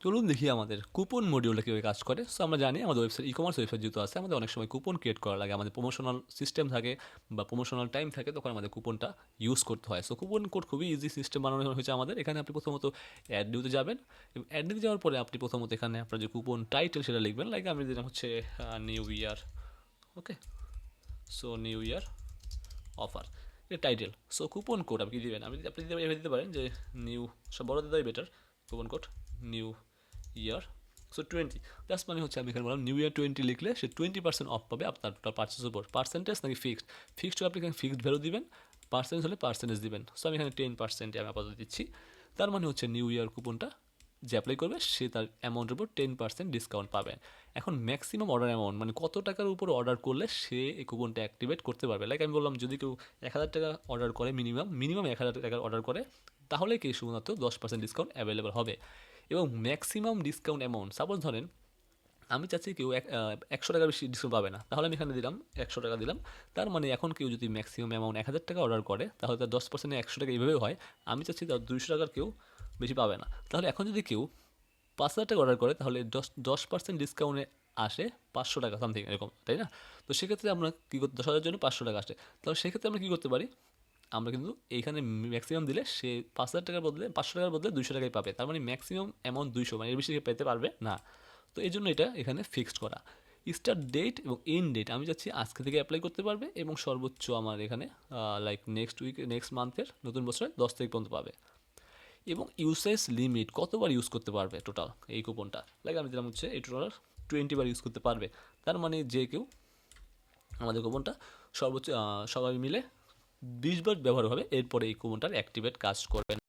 চলুন দেখি আমাদের কুপন মডিউলটা কীভাবে কাজ করে। সো আমরা জানি আমাদের ওয়েবসাইট ই-কমার্স ওয়েবসাইট যেহেতু আছে, আমাদের অনেক সময় কুপন ক্রিয়েট করা লাগে, আমাদের প্রমোশনাল সিস্টেম থাকে বা প্রমোশনাল টাইম থাকে, তখন আমাদের কুপনটা ইউজ করতে হয়। সো কুপন কোড খুবই ইজি সিস্টেম বানানো হয়েছে আমাদের। এখানে আপনি প্রথমত অ্যাড নিউতে যাবেন এবং অ্যাড নিউতে যাওয়ার পরে আপনি প্রথমত এখানে আপনার যে কুপন টাইটেল সেটা লিখবেন। লাইক আমি দিলাম হচ্ছে নিউ ইয়ার। ওকে, সো নিউ ইয়ার অফার, এটা টাইটেল। সো কুপন কোড আপনি দিবেন, আপনি দিতে পারেন যে নিউ, সব বড় দিতে better. Coupon code new year, so 20, that's মানে হচ্ছে আমি এখানে বললাম নিউ ইয়ার 20 লিখলে সে 20% অফ পাবে আপনার টোটাল পার্চেসের উপর। পার্সেন্টেজ নাকি ফিক্সড? ফিক্সড হলে আপনি এখানে ফিক্সড ভ্যালু দিবেন, পার্সেন্টেজ হলে পার্সেন্টেজ দিবেন। সো আমি এখানে 10% আমি আপাতত দিচ্ছি। তার মানে হচ্ছে নিউ ইয়ার কুপনটা যে অ্যাপ্লাই করবে সে তার অ্যামাউন্টের উপর 10% ডিসকাউন্ট পাবে। এখন ম্যাক্সিমাম অর্ডার অ্যামাউন্ট মানে কত টাকার উপর অর্ডার করলে সে এই কুপনটা অ্যাক্টিভেট করতে পারবে। লাইক আমি বললাম যদি কেউ 1000 টাকা অর্ডার করে, মিনিমাম 1000 টাকার অর্ডার করে, তাহলে কি শুধুমাত্র 10% ডিসকাউন্ট অ্যাভেলেবল হবে। এবং ম্যাক্সিমাম ডিসকাউন্ট অ্যামাউন্ট, সাপোজ ধরেন আমি চাচ্ছি কেউ 100 টাকার বেশি ডিসকাউন্ট পাবে না, তাহলে আমি এখানে দিলাম 100 টাকা দিলাম। তার মানে এখন কেউ যদি ম্যাক্সিমাম অ্যামাউন্ট 1000 টাকা অর্ডার করে, তাহলে তার 10% 100 টাকা এইভাবে হয়। আমি চাচ্ছি তার 200 টাকার কেউ বেশি পাবে না। তাহলে এখন যদি কেউ 5000 টাকা অর্ডার করে, তাহলে 10% ডিসকাউন্টে আসে 500 টাকা সামথিং এরকম, তাই না? তো সেক্ষেত্রে আমরা কী করতে, 10,000 জন্য 500 টাকা আসে, তাহলে সেক্ষেত্রে আমরা কী করতে পারি, আমরা কিন্তু এইখানে ম্যাক্সিমাম দিলে সে 5000 টাকার বদলে 500 টাকার বদলে 200 টাকাই পাবে। তার মানে ম্যাক্সিমাম অ্যামাউন্ট 200, মানে এর বেশি পেতে পারবে না। তো এই জন্য এটা এখানে ফিক্সড করা। স্টার্ট ডেট এবং এন্ড ডেট আমি চাচ্ছি আজকে থেকে অ্যাপ্লাই করতে পারবে, এবং সর্বোচ্চ আমার এখানে লাইক নেক্সট মান্থের নতুন বছরের 10 তারিখ পর্যন্ত পাবে। এবং ইউসেজ লিমিট, কতবার ইউজ করতে পারবে টোটাল এই কুপনটা, লাইক আমি দিলাম হচ্ছে এই টোটাল 20 বার ইউজ করতে পারবে। তার মানে যে কেউ আমাদের কুপনটা সর্বোচ্চ সবাই মিলে 20 বার ব্যবহার হবে, এরপরে এই কুপনটার অ্যাক্টিভেট কাজ করবে না।